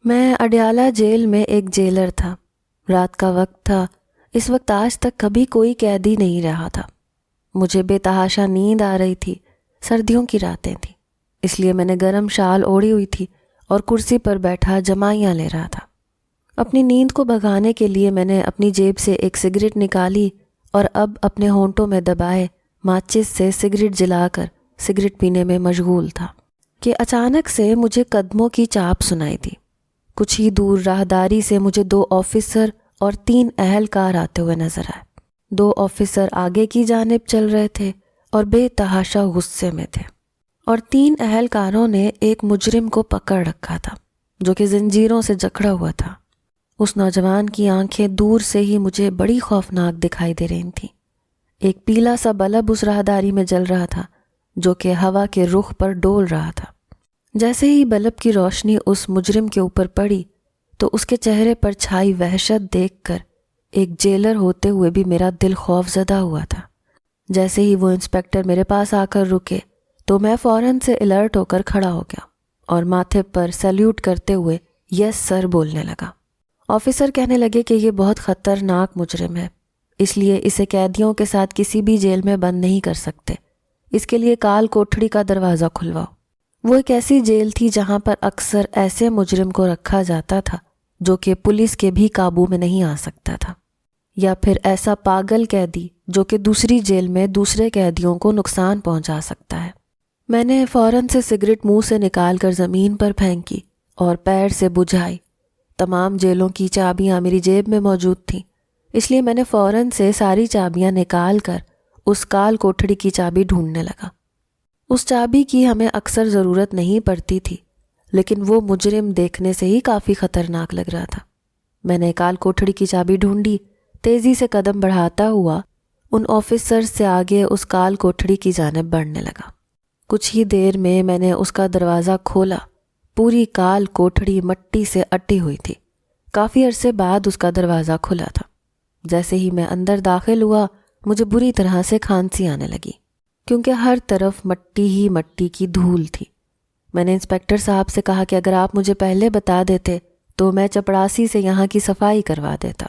میں اڈیالہ جیل میں ایک جیلر تھا۔ رات کا وقت تھا۔ اس وقت آج تک کبھی کوئی قیدی نہیں رہا تھا۔ مجھے بے تحاشا نیند آ رہی تھی۔ سردیوں کی راتیں تھیں، اس لیے میں نے گرم شال اوڑھی ہوئی تھی اور کرسی پر بیٹھا جمائیاں لے رہا تھا۔ اپنی نیند کو بھگانے کے لیے میں نے اپنی جیب سے ایک سگریٹ نکالی اور اب اپنے ہونٹوں میں دبائے ماچس سے سگریٹ جلا کر سگریٹ پینے میں مشغول تھا کہ اچانک سے مجھے قدموں کی چاپ سنائی دی۔ کچھ ہی دور راہداری سے مجھے 2 آفیسر اور 3 اہلکار آتے ہوئے نظر آئے۔ 2 آفیسر آگے کی جانب چل رہے تھے اور بے تحاشا غصے میں تھے، اور 3 اہلکاروں نے ایک مجرم کو پکڑ رکھا تھا جو کہ زنجیروں سے جکڑا ہوا تھا۔ اس نوجوان کی آنکھیں دور سے ہی مجھے بڑی خوفناک دکھائی دے رہی تھیں۔ ایک پیلا سا بلب اس راہداری میں جل رہا تھا جو کہ ہوا کے رخ پر ڈول رہا تھا۔ جیسے ہی بلب کی روشنی اس مجرم کے اوپر پڑی تو اس کے چہرے پر چھائی وحشت دیکھ کر ایک جیلر ہوتے ہوئے بھی میرا دل خوف زدہ ہوا تھا۔ جیسے ہی وہ انسپیکٹر میرے پاس آ کر رکے تو میں فوراً سے الرٹ ہو کر کھڑا ہو گیا اور ماتھے پر سیلیوٹ کرتے ہوئے یس سر بولنے لگا۔ آفیسر کہنے لگے کہ یہ بہت خطرناک مجرم ہے، اس لیے اسے قیدیوں کے ساتھ کسی بھی جیل میں بند نہیں کر سکتے۔ اس کے لیے کال کوٹھڑی کا دروازہ کھلواؤ۔ وہ ایک ایسی جیل تھی جہاں پر اکثر ایسے مجرم کو رکھا جاتا تھا جو کہ پولیس کے بھی قابو میں نہیں آ سکتا تھا، یا پھر ایسا پاگل قیدی جو کہ دوسری جیل میں دوسرے قیدیوں کو نقصان پہنچا سکتا ہے۔ میں نے فوراً سے سگریٹ منہ سے نکال کر زمین پر پھینکی اور پیر سے بجھائی۔ تمام جیلوں کی چابیاں میری جیب میں موجود تھیں، اس لیے میں نے فوراً سے ساری چابیاں نکال کر اس کال کوٹھڑی کی چابی ڈھونڈنے لگا۔ اس چابی کی ہمیں اکثر ضرورت نہیں پڑتی تھی، لیکن وہ مجرم دیکھنے سے ہی کافی خطرناک لگ رہا تھا۔ میں نے کال کوٹھڑی کی چابی ڈھونڈی، تیزی سے قدم بڑھاتا ہوا ان آفیسر سے آگے اس کال کوٹھڑی کی جانب بڑھنے لگا۔ کچھ ہی دیر میں میں نے اس کا دروازہ کھولا۔ پوری کال کوٹھڑی مٹی سے اٹی ہوئی تھی۔ کافی عرصے بعد اس کا دروازہ کھلا تھا۔ جیسے ہی میں اندر داخل ہوا مجھے بری طرح سے کھانسی آنے لگی، کیونکہ ہر طرف مٹی ہی مٹی کی دھول تھی۔ میں نے انسپیکٹر صاحب سے کہا کہ اگر آپ مجھے پہلے بتا دیتے تو میں چپڑاسی سے یہاں کی صفائی کروا دیتا،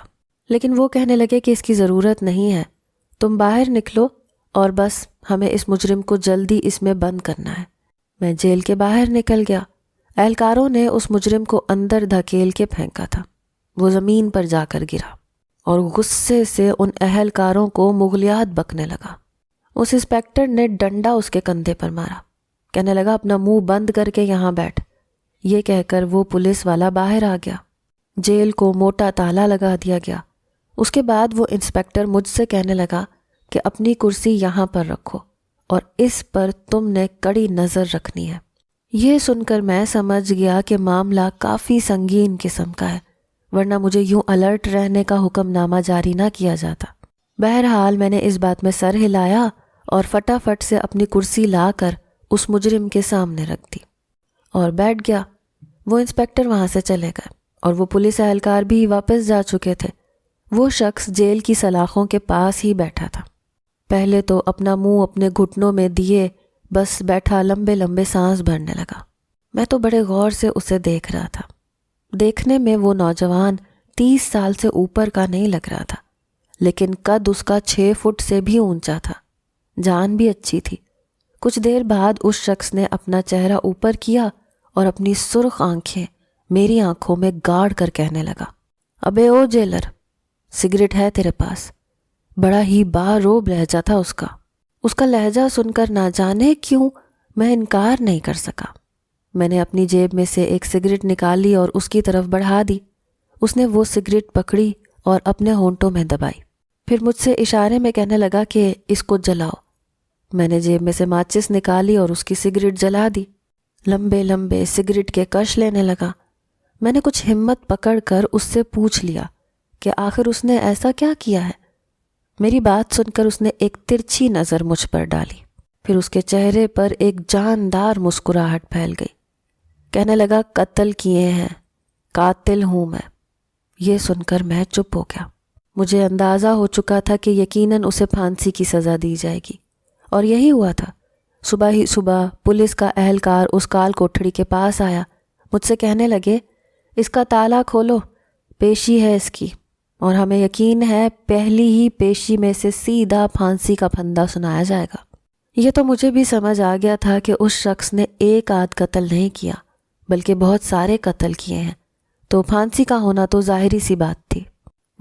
لیکن وہ کہنے لگے کہ اس کی ضرورت نہیں ہے، تم باہر نکلو اور بس ہمیں اس مجرم کو جلدی اس میں بند کرنا ہے۔ میں جیل کے باہر نکل گیا۔ اہلکاروں نے اس مجرم کو اندر دھکیل کے پھینکا تھا۔ وہ زمین پر جا کر گرا اور غصے سے ان اہلکاروں کو مغلیات بکنے لگا۔ اس انسپیکٹر نے ڈنڈا اس کے کندھے پر مارا، کہنے لگا اپنا منہ بند کر کے یہاں بیٹھ۔ یہ کہہ کر وہ پولیس والا باہر آ گیا۔ جیل کو موٹا تالا لگا دیا گیا۔ اس کے بعد وہ انسپیکٹر مجھ سے کہنے لگا کہ اپنی کرسی یہاں پر رکھو اور اس پر تم نے کڑی نظر رکھنی ہے۔ یہ سن کر میں سمجھ گیا کہ معاملہ کافی سنگین قسم کا ہے، ورنہ مجھے یوں الرٹ رہنے کا حکم نامہ جاری نہ کیا جاتا۔ بہرحال میں نے اس بات میں سر ہلایا اور فٹافٹ سے اپنی کرسی لا کر اس مجرم کے سامنے رکھ دی اور بیٹھ گیا۔ وہ انسپیکٹر وہاں سے چلے گئے اور وہ پولیس اہلکار بھی واپس جا چکے تھے۔ وہ شخص جیل کی سلاخوں کے پاس ہی بیٹھا تھا۔ پہلے تو اپنا منہ اپنے گھٹنوں میں دیے بس بیٹھا لمبے لمبے سانس بھرنے لگا۔ میں تو بڑے غور سے اسے دیکھ رہا تھا۔ دیکھنے میں وہ نوجوان 30 سال سے اوپر کا نہیں لگ رہا تھا، لیکن قد اس کا 6 فٹ سے بھی اونچا تھا۔ جان بھی اچھی تھی۔ کچھ دیر بعد اس شخص نے اپنا چہرہ اوپر کیا اور اپنی سرخ آنکھیں میری آنکھوں میں گاڑ کر کہنے لگا، ابے او جیلر، سگریٹ ہے تیرے پاس؟ بڑا ہی باروب لہجہ تھا اس کا۔ اس کا لہجہ سن کر نہ جانے کیوں میں انکار نہیں کر سکا۔ میں نے اپنی جیب میں سے ایک سگریٹ نکالی اور اس کی طرف بڑھا دی۔ اس نے وہ سگریٹ پکڑی اور اپنے ہونٹوں میں دبائی، پھر مجھ سے اشارے میں کہنے لگا کہ اس کو جلاؤ۔ میں نے جیب میں سے ماچس نکالی اور اس کی سگریٹ جلا دی۔ لمبے لمبے سگریٹ کے کش لینے لگا۔ میں نے کچھ ہمت پکڑ کر اس سے پوچھ لیا کہ آخر اس نے ایسا کیا کیا ہے۔ میری بات سن کر اس نے ایک ترچھی نظر مجھ پر ڈالی، پھر اس کے چہرے پر ایک جاندار مسکراہٹ پھیل گئی۔ کہنے لگا، قتل کیے ہیں، قاتل ہوں میں۔ یہ سن کر میں چپ ہو گیا۔ مجھے اندازہ ہو چکا تھا کہ یقیناً اسے پھانسی کی سزا دی جائے گی، اور یہی ہوا تھا۔ صبح ہی صبح پولیس کا اہلکار اس کال کوٹھڑی کے پاس آیا، مجھ سے کہنے لگے اس کا تالا کھولو، پیشی ہے اس کی، اور ہمیں یقین ہے پہلی ہی پیشی میں سے سیدھا پھانسی کا پھندا سنایا جائے گا۔ یہ تو مجھے بھی سمجھ آ گیا تھا کہ اس شخص نے ایک آدھ قتل نہیں کیا بلکہ بہت سارے قتل کیے ہیں، تو پھانسی کا ہونا تو ظاہری سی بات تھی۔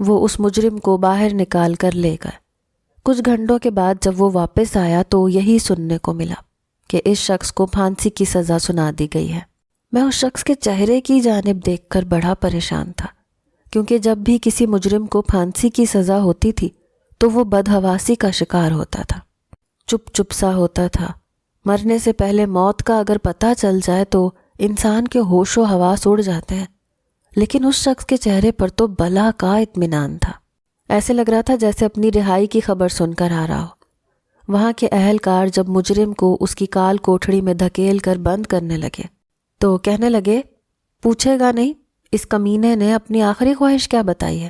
وہ اس مجرم کو باہر نکال کر لے گئے۔ کچھ گھنٹوں کے بعد جب وہ واپس آیا تو یہی سننے کو ملا کہ اس شخص کو پھانسی کی سزا سنا دی گئی ہے۔ میں اس شخص کے چہرے کی جانب دیکھ کر بڑا پریشان تھا، کیونکہ جب بھی کسی مجرم کو پھانسی کی سزا ہوتی تھی تو وہ بدحواسی کا شکار ہوتا تھا، چپ چپ سا ہوتا تھا۔ مرنے سے پہلے موت کا اگر پتہ چل جائے تو انسان کے ہوش و حواس اڑ جاتے ہیں، لیکن اس شخص کے چہرے پر تو بلا کا اطمینان تھا۔ ایسے لگ رہا تھا جیسے اپنی رہائی کی خبر سن کر آ رہا ہو۔ وہاں کے اہلکار جب مجرم کو اس کی کال کوٹھڑی میں دھکیل کر بند کرنے لگے تو کہنے لگے، پوچھے گا نہیں اس کمینے نے اپنی آخری خواہش کیا بتائی ہے؟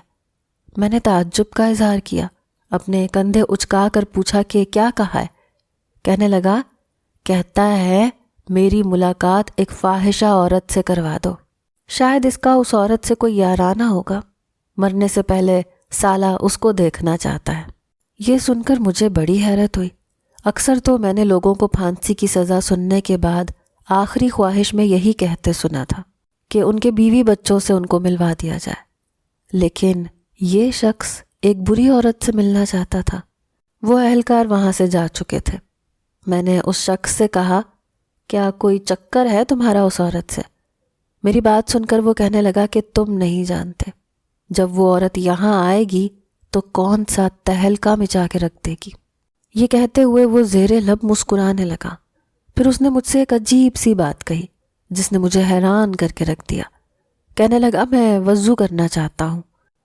میں نے تعجب کا اظہار کیا، اپنے کندھے اچکا کر پوچھا کہ کیا کہا ہے؟ کہنے لگا، کہتا ہے میری ملاقات ایک فاحشہ عورت سے کروا دو۔ شاید اس کا اس عورت سے کوئی یارانہ ہوگا، مرنے سے پہلے سالہ اس کو دیکھنا چاہتا ہے۔ یہ سن کر مجھے بڑی حیرت ہوئی۔ اکثر تو میں نے لوگوں کو پھانسی کی سزا سننے کے بعد آخری خواہش میں یہی کہتے سنا تھا کہ ان کے بیوی بچوں سے ان کو ملوا دیا جائے، لیکن یہ شخص ایک بری عورت سے ملنا چاہتا تھا۔ وہ اہلکار وہاں سے جا چکے تھے۔ میں نے اس شخص سے کہا، کیا کوئی چکر ہے تمہارا اس عورت سے؟ میری بات سن کر وہ کہنے لگا کہ تم نہیں جانتے، جب وہ عورت یہاں آئے گی تو کون سا تہلکا مچا کے رکھ دے گی۔ یہ کہتے ہوئے وہ زیر لب مسکرانے لگا۔ پھر اس نے مجھ سے ایک عجیب سی بات کہی جس نے مجھے حیران کر کے رکھ دیا۔ کہنے لگا، میں وضو کرنا چاہتا ہوں،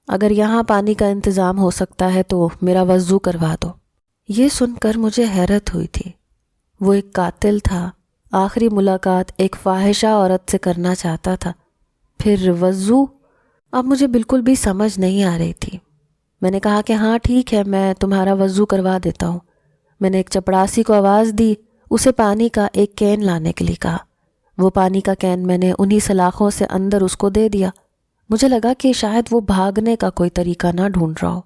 اگر یہاں پانی کا انتظام ہو سکتا ہے تو میرا وضو کروا دو۔ یہ سن کر مجھے حیرت ہوئی تھی۔ وہ ایک قاتل تھا، آخری ملاقات ایک فاحشہ عورت سے کرنا چاہتا تھا، پھر وضو؟ اب مجھے بالکل بھی سمجھ نہیں آ رہی تھی۔ میں نے کہا کہ ہاں ٹھیک ہے، میں تمہارا وضو کروا دیتا ہوں۔ میں نے ایک چپڑاسی کو آواز دی، اسے پانی کا ایک کین لانے کے لیے کہا۔ وہ پانی کا کین میں نے انہی سلاخوں سے اندر اس کو دے دیا۔ مجھے لگا کہ شاید وہ بھاگنے کا کوئی طریقہ نہ ڈھونڈ رہا ہو،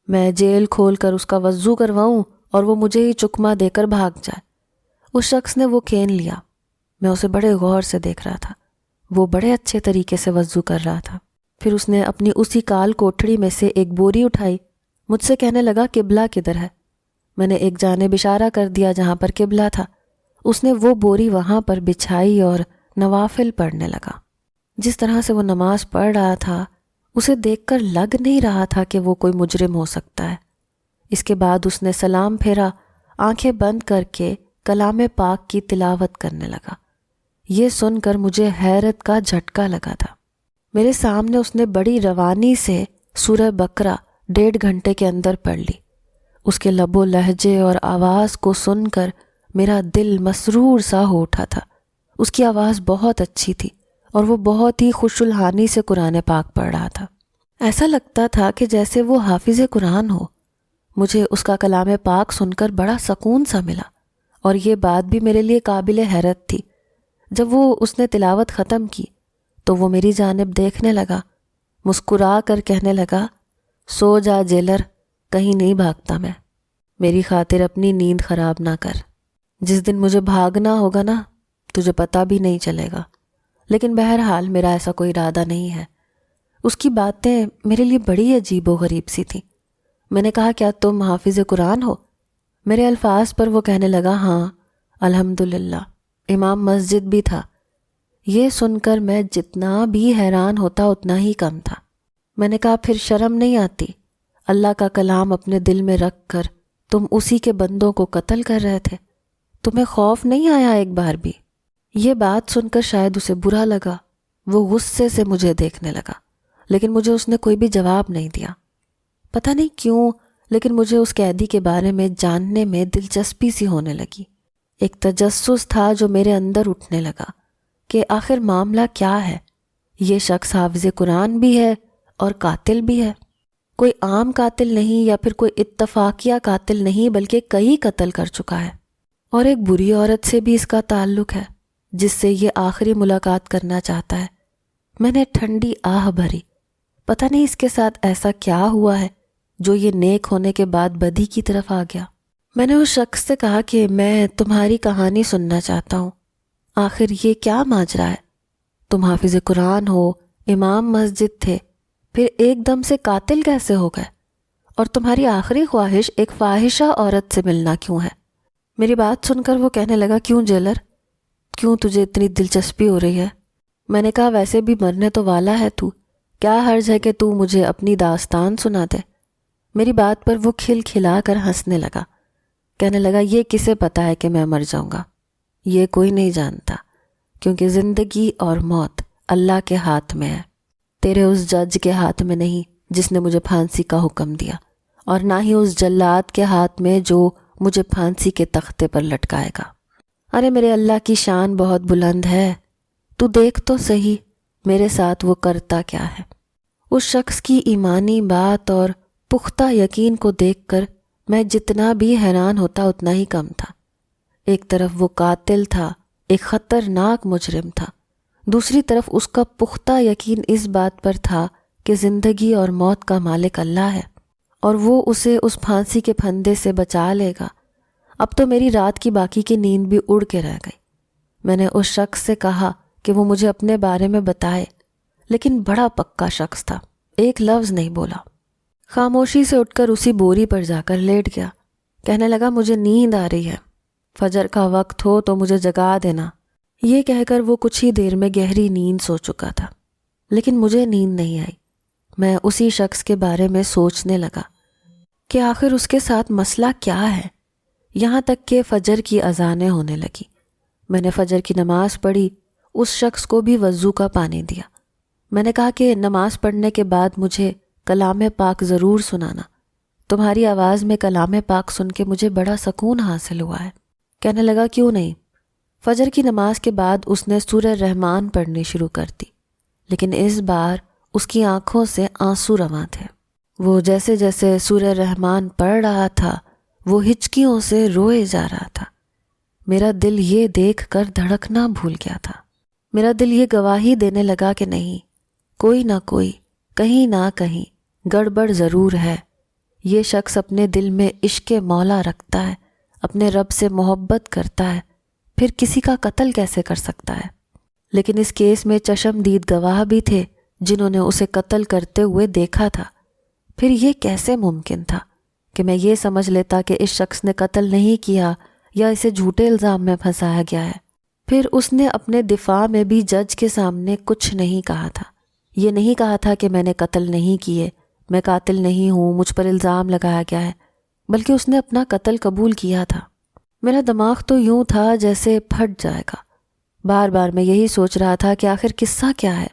میں جیل کھول کر اس کا وضو کرواؤں اور وہ مجھے ہی چکمہ دے کر بھاگ جائے۔ اس شخص نے وہ کین لیا۔ میں اسے بڑے غور سے دیکھ رہا تھا۔ وہ بڑے اچھے طریقے سے وضو کر رہا تھا۔ پھر اس نے اپنی اسی کال کوٹھڑی میں سے ایک بوری اٹھائی، مجھ سے کہنے لگا، قبلہ کدھر ہے؟ میں نے ایک جانب اشارہ کر دیا جہاں پر قبلہ تھا۔ اس نے وہ بوری وہاں پر بچھائی اور نوافل پڑھنے لگا۔ جس طرح سے وہ نماز پڑھ رہا تھا اسے دیکھ کر لگ نہیں رہا تھا کہ وہ کوئی مجرم ہو سکتا ہے۔ اس کے بعد اس نے سلام پھیرا، آنکھیں بند کر کے کلام پاک کی تلاوت کرنے لگا۔ یہ سن کر مجھے حیرت کا جھٹکا لگا تھا۔ میرے سامنے اس نے بڑی روانی سے سورہ بقرہ 1.5 گھنٹے کے اندر پڑھ لی۔ اس کے لب و لہجے اور آواز کو سن کر میرا دل مسرور سا ہو اٹھا تھا۔ اس کی آواز بہت اچھی تھی اور وہ بہت ہی خوش الحانی سے قرآن پاک پڑھ رہا تھا۔ ایسا لگتا تھا کہ جیسے وہ حافظ قرآن ہو۔ مجھے اس کا کلام پاک سن کر بڑا سکون سا ملا، اور یہ بات بھی میرے لیے قابل حیرت تھی۔ جب اس نے تلاوت ختم کی تو وہ میری جانب دیکھنے لگا، مسکرا کر کہنے لگا، سو جا جیلر، کہیں نہیں بھاگتا میں، میری خاطر اپنی نیند خراب نہ کر۔ جس دن مجھے بھاگنا ہوگا نا، تجھے پتہ بھی نہیں چلے گا، لیکن بہرحال میرا ایسا کوئی ارادہ نہیں ہے۔ اس کی باتیں میرے لیے بڑی عجیب و غریب سی تھیں۔ میں نے کہا، کیا تم حافظ قرآن ہو؟ میرے الفاظ پر وہ کہنے لگا، ہاں الحمدللہ، امام مسجد بھی تھا۔ یہ سن کر میں جتنا بھی حیران ہوتا اتنا ہی کم تھا۔ میں نے کہا، پھر شرم نہیں آتی؟ اللہ کا کلام اپنے دل میں رکھ کر تم اسی کے بندوں کو قتل کر رہے تھے، تمہیں خوف نہیں آیا ایک بار بھی؟ یہ بات سن کر شاید اسے برا لگا، وہ غصے سے مجھے دیکھنے لگا، لیکن مجھے اس نے کوئی بھی جواب نہیں دیا۔ پتہ نہیں کیوں، لیکن مجھے اس قیدی کے بارے میں جاننے میں دلچسپی سی ہونے لگی۔ ایک تجسس تھا جو میرے اندر اٹھنے لگا کہ آخر معاملہ کیا ہے۔ یہ شخص حافظ قرآن بھی ہے اور قاتل بھی ہے، کوئی عام قاتل نہیں یا پھر کوئی اتفاقیہ قاتل نہیں، بلکہ کئی قتل کر چکا ہے، اور ایک بری عورت سے بھی اس کا تعلق ہے جس سے یہ آخری ملاقات کرنا چاہتا ہے۔ میں نے ٹھنڈی آہ بھری۔ پتہ نہیں اس کے ساتھ ایسا کیا ہوا ہے جو یہ نیک ہونے کے بعد بدی کی طرف آ گیا۔ میں نے اس شخص سے کہا کہ میں تمہاری کہانی سننا چاہتا ہوں، آخر یہ کیا ماجرا ہے؟ تم حافظ قرآن ہو، امام مسجد تھے، پھر ایک دم سے قاتل کیسے ہو گئے؟ اور تمہاری آخری خواہش ایک فاحشہ عورت سے ملنا کیوں ہے؟ میری بات سن کر وہ کہنے لگا، کیوں جیلر، کیوں تجھے اتنی دلچسپی ہو رہی ہے؟ میں نے کہا، ویسے بھی مرنے تو والا ہے تو، کیا حرج ہے کہ تو مجھے اپنی داستان سنا دے؟ میری بات پر وہ کھل کھلا کر ہنسنے لگا، کہنے لگا، یہ کسے پتا ہے کہ میں مر جاؤں گا؟ یہ کوئی نہیں جانتا، کیونکہ زندگی اور موت اللہ کے ہاتھ میں ہے، تیرے اس جج کے ہاتھ میں نہیں جس نے مجھے پھانسی کا حکم دیا، اور نہ ہی اس جلاد کے ہاتھ میں جو مجھے پھانسی کے تختے پر لٹکائے گا۔ ارے میرے اللہ کی شان بہت بلند ہے، تو دیکھ تو صحیح میرے ساتھ وہ کرتا کیا ہے۔ اس شخص کی ایمانی بات اور پختہ یقین کو دیکھ کر میں جتنا بھی حیران ہوتا اتنا ہی کم تھا۔ ایک طرف وہ قاتل تھا، ایک خطرناک مجرم تھا، دوسری طرف اس کا پختہ یقین اس بات پر تھا کہ زندگی اور موت کا مالک اللہ ہے، اور وہ اسے اس پھانسی کے پھندے سے بچا لے گا۔ اب تو میری رات کی باقی کی نیند بھی اڑ کے رہ گئی۔ میں نے اس شخص سے کہا کہ وہ مجھے اپنے بارے میں بتائے، لیکن بڑا پکا شخص تھا، ایک لفظ نہیں بولا۔ خاموشی سے اٹھ کر اسی بوری پر جا کر لیٹ گیا، کہنے لگا، مجھے نیند آ رہی ہے، فجر کا وقت ہو تو مجھے جگا دینا۔ یہ کہہ کر وہ کچھ ہی دیر میں گہری نیند سو چکا تھا، لیکن مجھے نیند نہیں آئی۔ میں اسی شخص کے بارے میں سوچنے لگا کہ آخر اس کے ساتھ مسئلہ کیا ہے، یہاں تک کہ فجر کی اذانیں ہونے لگی۔ میں نے فجر کی نماز پڑھی، اس شخص کو بھی وضو کا پانی دیا۔ میں نے کہا کہ نماز پڑھنے کے بعد مجھے کلام پاک ضرور سنانا، تمہاری آواز میں کلام پاک سن کے مجھے بڑا سکون حاصل ہوا ہے۔ کہنے لگا، کیوں نہیں۔ فجر کی نماز کے بعد اس نے سورہ رحمان پڑھنی شروع کر دی، لیکن اس بار اس کی آنکھوں سے آنسو رواں تھے۔ وہ جیسے جیسے سورہ رحمان پڑھ رہا تھا وہ ہچکیوں سے روئے جا رہا تھا۔ میرا دل یہ دیکھ کر دھڑکنا بھول گیا تھا۔ میرا دل یہ گواہی دینے لگا کہ نہیں، کوئی نہ کوئی، کہیں نہ کہیں گڑبڑ ضرور ہے۔ یہ شخص اپنے دل میں عشق مولا رکھتا ہے، اپنے رب سے محبت کرتا ہے، پھر کسی کا قتل کیسے کر سکتا ہے؟ لیکن اس کیس میں چشم دید گواہ بھی تھے جنہوں نے اسے قتل کرتے ہوئے دیکھا تھا۔ پھر یہ کیسے ممکن تھا کہ میں یہ سمجھ لیتا کہ اس شخص نے قتل نہیں کیا یا اسے جھوٹے الزام میں پھنسایا گیا ہے؟ پھر اس نے اپنے دفاع میں بھی جج کے سامنے کچھ نہیں کہا تھا۔ یہ نہیں کہا تھا کہ میں نے قتل نہیں کیے، میں قاتل نہیں ہوں، مجھ پر الزام لگایا گیا ہے، بلکہ اس نے اپنا قتل قبول کیا تھا۔ میرا دماغ تو یوں تھا جیسے پھٹ جائے گا۔ بار بار میں یہی سوچ رہا تھا کہ آخر قصہ کیا ہے۔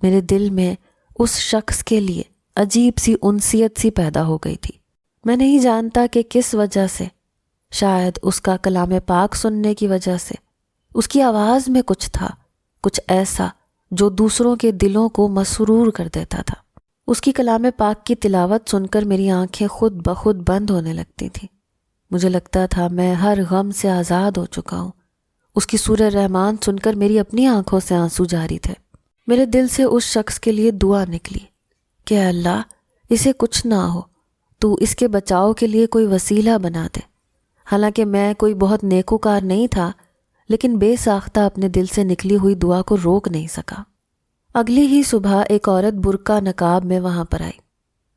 میرے دل میں اس شخص کے لیے عجیب سی انسیت سی پیدا ہو گئی تھی۔ میں نہیں جانتا کہ کس وجہ سے، شاید اس کا کلام پاک سننے کی وجہ سے۔ اس کی آواز میں کچھ تھا، کچھ ایسا جو دوسروں کے دلوں کو مسرور کر دیتا تھا۔ اس کی کلام پاک کی تلاوت سن کر میری آنکھیں خود بخود بند ہونے لگتی تھیں۔ مجھے لگتا تھا میں ہر غم سے آزاد ہو چکا ہوں۔ اس کی سورہ رحمان سن کر میری اپنی آنکھوں سے آنسو جاری تھے۔ میرے دل سے اس شخص کے لیے دعا نکلی کہ اے اللہ، اسے کچھ نہ ہو، تو اس کے بچاؤ کے لیے کوئی وسیلہ بنا دے۔ حالانکہ میں کوئی بہت نیکوکار نہیں تھا، لیکن بے ساختہ اپنے دل سے نکلی ہوئی دعا کو روک نہیں سکا۔ اگلی ہی صبح ایک عورت برقع نقاب میں وہاں پر آئی۔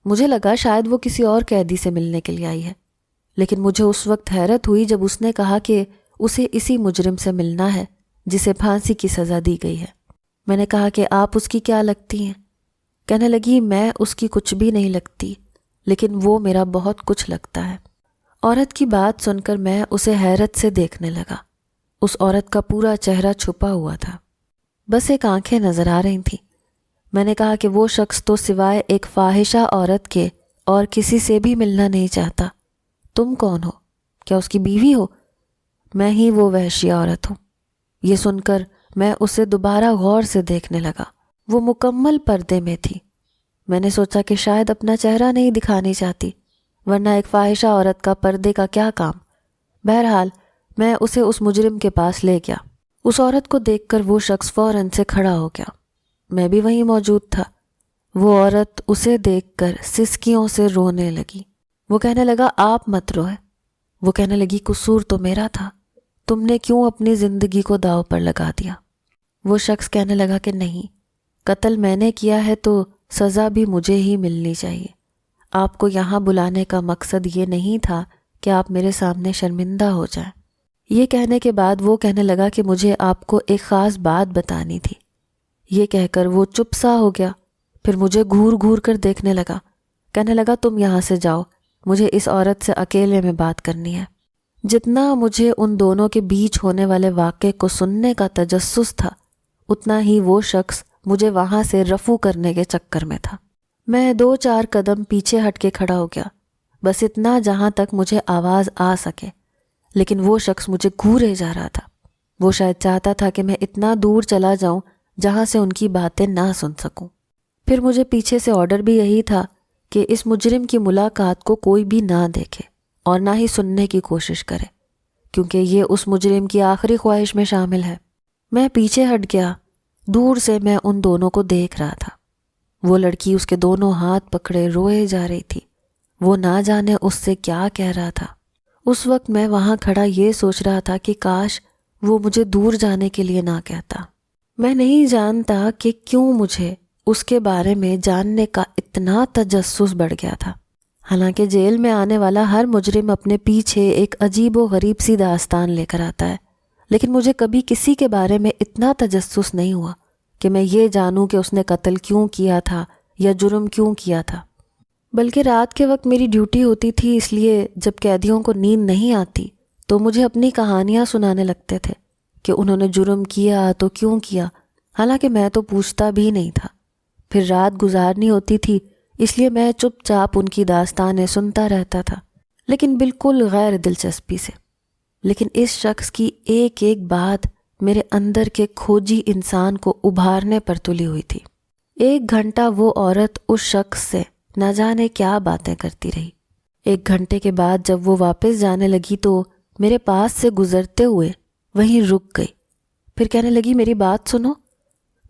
مجھے لگا شاید وہ کسی اور قیدی سے ملنے کے لیے آئی ہے، لیکن مجھے اس وقت حیرت ہوئی جب اس نے کہا کہ اسے اسی مجرم سے ملنا ہے جسے پھانسی کی سزا دی گئی ہے۔ میں نے کہا کہ آپ اس کی کیا لگتی ہیں؟ کہنے لگی، میں اس کی کچھ بھی نہیں لگتی، لیکن وہ میرا بہت کچھ لگتا ہے۔ عورت کی بات سن کر میں اسے حیرت سے دیکھنے لگا۔ اس عورت کا پورا چہرہ چھپا ہوا تھا، بس ایک آنکھیں نظر آ رہی تھیں۔ میں نے کہا کہ وہ شخص تو سوائے ایک فاحشہ عورت کے اور کسی سے بھی ملنا نہیں چاہتا۔ تم کون ہو؟ کیا اس کی بیوی ہو؟ میں ہی وہ وحشی عورت ہوں۔ یہ سن کر میں اسے دوبارہ غور سے دیکھنے لگا۔ وہ مکمل پردے میں تھی۔ میں نے سوچا کہ شاید اپنا چہرہ نہیں دکھانی چاہتی، ورنہ ایک فاحشہ عورت کا پردے کا کیا کام۔ بہرحال میں اسے اس مجرم کے پاس لے گیا۔ اس عورت کو دیکھ کر وہ شخص فوراً سے کھڑا ہو گیا۔ میں بھی وہیں موجود تھا۔ وہ عورت اسے دیکھ کر سسکیوں سے رونے لگی۔ وہ کہنے لگا آپ مت روئے۔ وہ کہنے لگی قصور تو میرا تھا، تم نے کیوں اپنی زندگی کو داؤ پر لگا دیا؟ وہ شخص کہنے لگا کہ نہیں، قتل میں نے کیا ہے تو سزا بھی مجھے ہی ملنی چاہیے۔ آپ کو یہاں بلانے کا مقصد یہ نہیں تھا کہ آپ میرے سامنے شرمندہ ہو جائیں۔ یہ کہنے کے بعد وہ کہنے لگا کہ مجھے آپ کو ایک خاص بات بتانی تھی۔ یہ کہہ کر وہ چپ سا ہو گیا، پھر مجھے گھور گھور کر دیکھنے لگا۔ کہنے لگا تم یہاں سے جاؤ، مجھے اس عورت سے اکیلے میں بات کرنی ہے۔ جتنا مجھے ان دونوں کے بیچ ہونے والے واقعے کو سننے کا تجسس تھا، اتنا ہی وہ شخص مجھے وہاں سے رفو کرنے کے چکر میں تھا۔ میں 2-4 قدم پیچھے ہٹ کے کھڑا ہو گیا، بس اتنا جہاں تک مجھے آواز آ سکے، لیکن وہ شخص مجھے گھورے جا رہا تھا۔ وہ شاید چاہتا تھا کہ میں اتنا دور چلا جاؤں جہاں سے ان کی باتیں نہ سن سکوں۔ پھر مجھے پیچھے سے آرڈر بھی یہی تھا کہ اس مجرم کی ملاقات کو کوئی بھی نہ دیکھے اور نہ ہی سننے کی کوشش کرے، کیونکہ یہ اس مجرم کی آخری خواہش میں شامل ہے۔ میں پیچھے ہٹ گیا۔ دور سے میں ان دونوں کو دیکھ رہا تھا۔ وہ لڑکی اس کے دونوں ہاتھ پکڑے روئے جا رہی تھی۔ وہ نہ جانے اس سے کیا کہہ رہا تھا۔ اس وقت میں وہاں کھڑا یہ سوچ رہا تھا کہ کاش وہ مجھے دور جانے کے لیے نہ کہتا۔ میں نہیں جانتا کہ کیوں مجھے اس کے بارے میں جاننے کا اتنا تجسس بڑھ گیا تھا۔ حالانکہ جیل میں آنے والا ہر مجرم اپنے پیچھے ایک عجیب و غریب سی داستان لے کر آتا ہے، لیکن مجھے کبھی کسی کے بارے میں اتنا تجسس نہیں ہوا کہ میں یہ جانوں کہ اس نے قتل کیوں کیا تھا یا جرم کیوں کیا تھا۔ بلکہ رات کے وقت میری ڈیوٹی ہوتی تھی، اس لیے جب قیدیوں کو نیند نہیں آتی تو مجھے اپنی کہانیاں سنانے لگتے تھے کہ انہوں نے جرم کیا تو کیوں کیا، حالانکہ میں تو پوچھتا بھی نہیں تھا۔ پھر رات گزارنی ہوتی تھی، اس لیے میں چپ چاپ ان کی داستانیں سنتا رہتا تھا، لیکن بالکل غیر دلچسپی سے۔ لیکن اس شخص کی ایک ایک بات میرے اندر کے کھوجی انسان کو ابھارنے پر تلی ہوئی تھی۔ 1 گھنٹہ وہ عورت اس شخص سے نہ جانے کیا باتیں کرتی رہی۔ 1 گھنٹے کے بعد جب وہ واپس جانے لگی تو میرے پاس سے گزرتے ہوئے وہیں رک گئی۔ پھر کہنے لگی میری بات سنو۔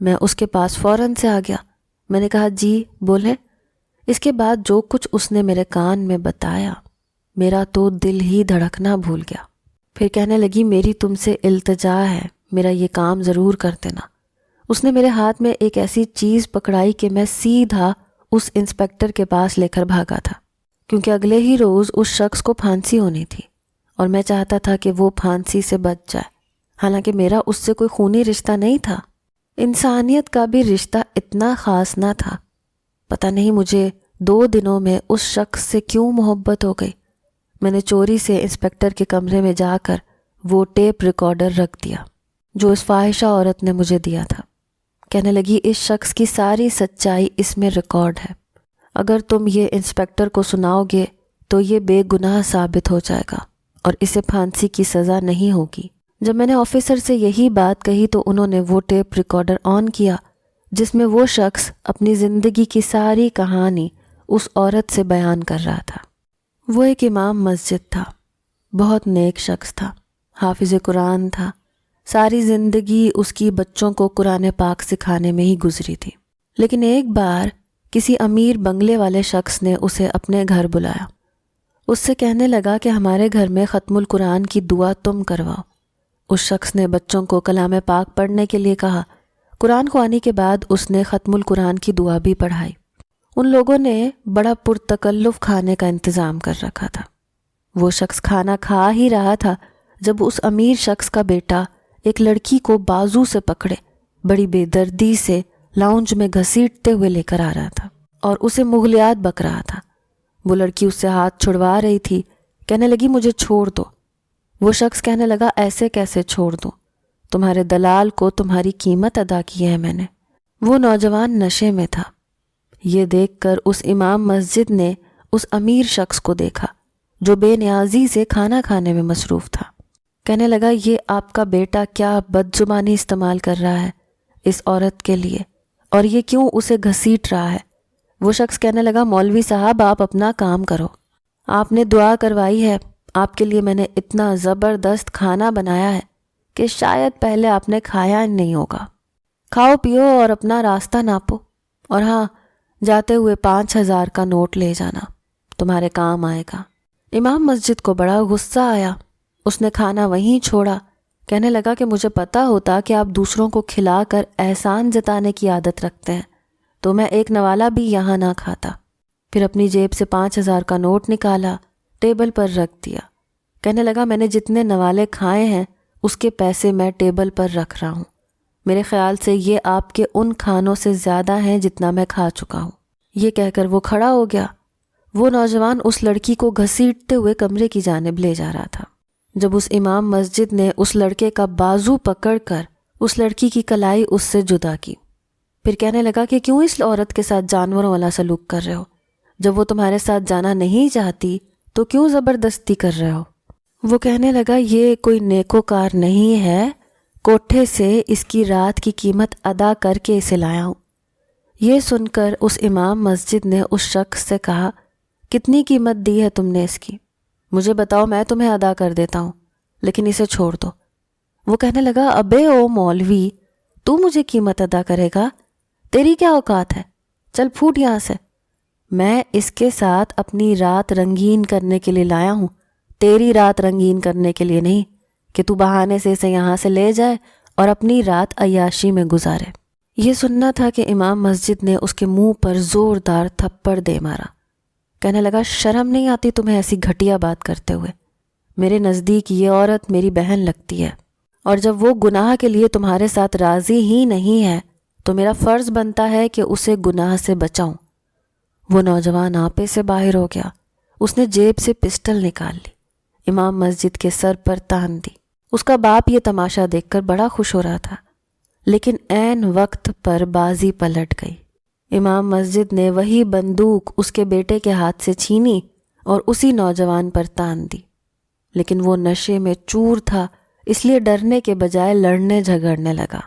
میں اس کے پاس فوراً سے آ گیا۔ میں نے کہا جی بولیں۔ اس کے بعد جو کچھ اس نے میرے کان میں بتایا، میرا تو دل ہی دھڑکنا بھول گیا۔ پھر کہنے لگی میری تم سے التجا ہے، میرا یہ کام ضرور کر دینا۔ اس نے میرے ہاتھ میں ایک ایسی چیز پکڑائی کہ میں سیدھا اس انسپیکٹر کے پاس لے کر بھاگا تھا، کیونکہ اگلے ہی روز اس شخص کو پھانسی ہونی تھی اور میں چاہتا تھا کہ وہ پھانسی سے بچ جائے۔ حالانکہ میرا اس سے کوئی خونی رشتہ نہیں تھا، انسانیت کا بھی رشتہ اتنا خاص نہ تھا۔ پتہ نہیں مجھے 2 دنوں میں اس شخص سے کیوں محبت ہو گئی۔ میں نے چوری سے انسپیکٹر کے کمرے میں جا کر وہ ٹیپ ریکارڈر رکھ دیا جو اس فاحشہ عورت نے مجھے دیا تھا۔ کہنے لگی اس شخص کی ساری سچائی اس میں ریکارڈ ہے، اگر تم یہ انسپیکٹر کو سناؤ گے تو یہ بے گناہ ثابت ہو جائے گا اور اسے پھانسی کی سزا نہیں ہوگی۔ جب میں نے آفیسر سے یہی بات کہی تو انہوں نے وہ ٹیپ ریکارڈر آن کیا جس میں وہ شخص اپنی زندگی کی ساری کہانی اس عورت سے بیان کر رہا تھا۔ وہ ایک امام مسجد تھا، بہت نیک شخص تھا، حافظ قرآن تھا، ساری زندگی اس کی بچوں کو قرآن پاک سکھانے میں ہی گزری تھی۔ لیکن ایک بار کسی امیر بنگلے والے شخص نے اسے اپنے گھر بلایا۔ اس سے کہنے لگا کہ ہمارے گھر میں ختم القرآن کی دعا تم کرواؤ۔ اس شخص نے بچوں کو کلام پاک پڑھنے کے لیے کہا۔ قرآن خوانی کے بعد اس نے ختم القرآن کی دعا بھی پڑھائی۔ ان لوگوں نے بڑا پرتکلف کھانے کا انتظام کر رکھا تھا۔ وہ شخص کھانا کھا ہی رہا تھا جب اس امیر شخص کا بیٹا ایک لڑکی کو بازو سے پکڑے بڑی بے دردی سے لاؤنج میں گھسیٹتے ہوئے لے کر آ رہا تھا اور اسے مغلیات بک رہا تھا۔ وہ لڑکی اس سے ہاتھ چھڑوا رہی تھی، کہنے لگی مجھے چھوڑ دو۔ وہ شخص کہنے لگا ایسے کیسے چھوڑ دوں، تمہارے دلال کو تمہاری قیمت ادا کی ہے میں نے۔ وہ نوجوان نشے میں تھا۔ یہ دیکھ کر اس امام مسجد نے اس امیر شخص کو دیکھا جو بے نیازی سے کھانا کھانے میں مصروف تھا۔ کہنے لگا یہ آپ کا بیٹا کیا بد زبانی استعمال کر رہا ہے اس عورت کے لیے، اور یہ کیوں اسے گھسیٹ رہا ہے۔ وہ شخص کہنے لگا مولوی صاحب آپ اپنا کام کرو، آپ نے دعا کروائی ہے، آپ کے لیے میں نے اتنا زبردست کھانا بنایا ہے کہ شاید پہلے آپ نے کھایا نہیں ہوگا۔ کھاؤ پیو اور اپنا راستہ ناپو، اور ہاں، جاتے ہوئے 5,000 کا نوٹ لے جانا، تمہارے کام آئے گا۔ امام مسجد کو بڑا غصہ آیا، اس نے کھانا وہیں چھوڑا، کہنے لگا کہ مجھے پتا ہوتا کہ آپ دوسروں کو کھلا کر احسان جتانے کی عادت رکھتے ہیں تو میں ایک نوالا بھی یہاں نہ کھاتا۔ پھر اپنی جیب سے 5,000 کا نوٹ نکالا، ٹیبل پر رکھ دیا، کہنے لگا میں نے جتنے نوالے کھائے ہیں اس کے پیسے میں ٹیبل پر رکھ رہا ہوں، میرے خیال سے یہ آپ کے ان کھانوں سے زیادہ ہیں جتنا میں کھا چکا ہوں۔ یہ کہہ کر وہ کھڑا ہو گیا۔ وہ نوجوان اس لڑکی کو گھسیٹتے ہوئے کمرے کی جانب لے جا رہا تھا، جب اس امام مسجد نے اس لڑکے کا بازو پکڑ کر اس لڑکی کی کلائی اس سے جدا کی۔ پھر کہنے لگا کہ کیوں اس عورت کے ساتھ جانوروں والا سلوک کر رہے ہو؟ جب وہ تمہارے ساتھ جانا نہیں چاہتی تو کیوں زبردستی کر رہے ہو؟ وہ کہنے لگا یہ کوئی نیکوکار نہیں ہے، کوٹھے سے اس کی رات کی قیمت ادا کر کے اسے لایا ہوں۔ یہ سن کر اس امام مسجد نے اس شخص سے کہا کتنی قیمت دی ہے تم نے اس کی؟ مجھے بتاؤ، میں تمہیں ادا کر دیتا ہوں، لیکن اسے چھوڑ دو۔ وہ کہنے لگا ابے او مولوی، تو مجھے قیمت ادا کرے گا؟ تیری کیا اوقات ہے؟ چل پھوٹ یہاں سے۔ میں اس کے ساتھ اپنی رات رنگین کرنے کے لیے لایا ہوں، تیری رات رنگین کرنے کے لیے نہیں کہ تو بہانے سے اسے یہاں سے لے جائے اور اپنی رات عیاشی میں گزارے۔ یہ سننا تھا کہ امام مسجد نے اس کے منہ پر زوردار تھپڑ دے مارا۔ کہنے لگا شرم نہیں آتی تمہیں ایسی گھٹیا بات کرتے ہوئے؟ میرے نزدیک یہ عورت میری بہن لگتی ہے، اور جب وہ گناہ کے لیے تمہارے ساتھ راضی ہی نہیں ہے تو میرا فرض بنتا ہے کہ اسے گناہ سے بچاؤں۔ وہ نوجوان آپے سے باہر ہو گیا، اس نے جیب سے پسٹل نکال لی، امام مسجد کے سر پر تان دی۔ اس کا باپ یہ تماشا دیکھ کر بڑا خوش ہو رہا تھا، لیکن عین وقت پر بازی پلٹ گئی۔ امام مسجد نے وہی بندوق اس کے بیٹے کے ہاتھ سے چھینی اور اسی نوجوان پر تان دی، لیکن وہ نشے میں چور تھا، اس لیے ڈرنے کے بجائے لڑنے جھگڑنے لگا۔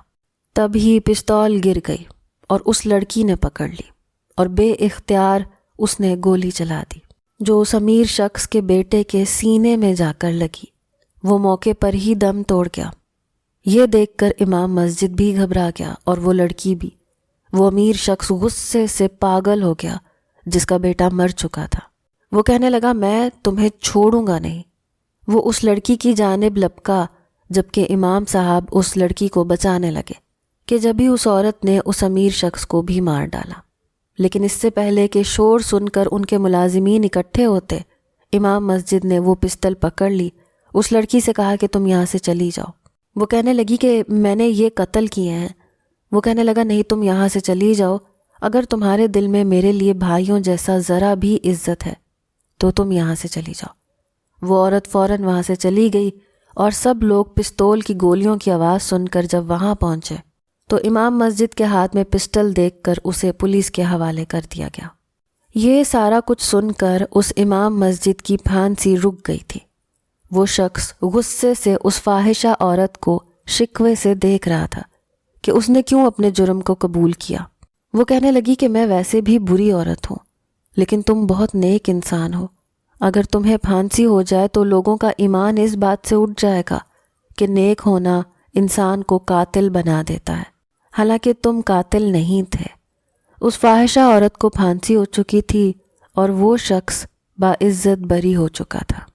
تب ہی پستول گر گئی اور اس لڑکی نے پکڑ لی اور بے اختیار اس نے گولی چلا دی، جو اس امیر شخص کے بیٹے کے سینے میں جا کر لگی۔ وہ موقع پر ہی دم توڑ گیا۔ یہ دیکھ کر امام مسجد بھی گھبرا گیا اور وہ لڑکی بھی۔ وہ امیر شخص غصے سے پاگل ہو گیا جس کا بیٹا مر چکا تھا۔ وہ کہنے لگا میں تمہیں چھوڑوں گا نہیں۔ وہ اس لڑکی کی جانب لپکا جبکہ امام صاحب اس لڑکی کو بچانے لگے کہ جبھی اس عورت نے اس امیر شخص کو بھی مار ڈالا۔ لیکن اس سے پہلے کہ شور سن کر ان کے ملازمین اکٹھے ہوتے، امام مسجد نے وہ پستل پکڑ لی، اس لڑکی سے کہا کہ تم یہاں سے چلی جاؤ۔ وہ کہنے لگی کہ میں نے یہ قتل کیے ہیں۔ وہ کہنے لگا نہیں، تم یہاں سے چلی جاؤ، اگر تمہارے دل میں میرے لیے بھائیوں جیسا ذرا بھی عزت ہے تو تم یہاں سے چلی جاؤ۔ وہ عورت فوراً وہاں سے چلی گئی اور سب لوگ پستول کی گولیوں کی آواز سن کر جب وہاں پہنچے تو امام مسجد کے ہاتھ میں پسٹل دیکھ کر اسے پولیس کے حوالے کر دیا گیا۔ یہ سارا کچھ سن کر اس امام مسجد کی پھانسی رک گئی تھی۔ وہ شخص غصے سے اس فاحشہ عورت کو شکوے سے دیکھ رہا تھا کہ اس نے کیوں اپنے جرم کو قبول کیا۔ وہ کہنے لگی کہ میں ویسے بھی بری عورت ہوں، لیکن تم بہت نیک انسان ہو، اگر تمہیں پھانسی ہو جائے تو لوگوں کا ایمان اس بات سے اٹھ جائے گا کہ نیک ہونا انسان کو قاتل بنا دیتا ہے، حالانکہ تم قاتل نہیں تھے۔ اس فاحشہ عورت کو پھانسی ہو چکی تھی اور وہ شخص باعزت بری ہو چکا تھا۔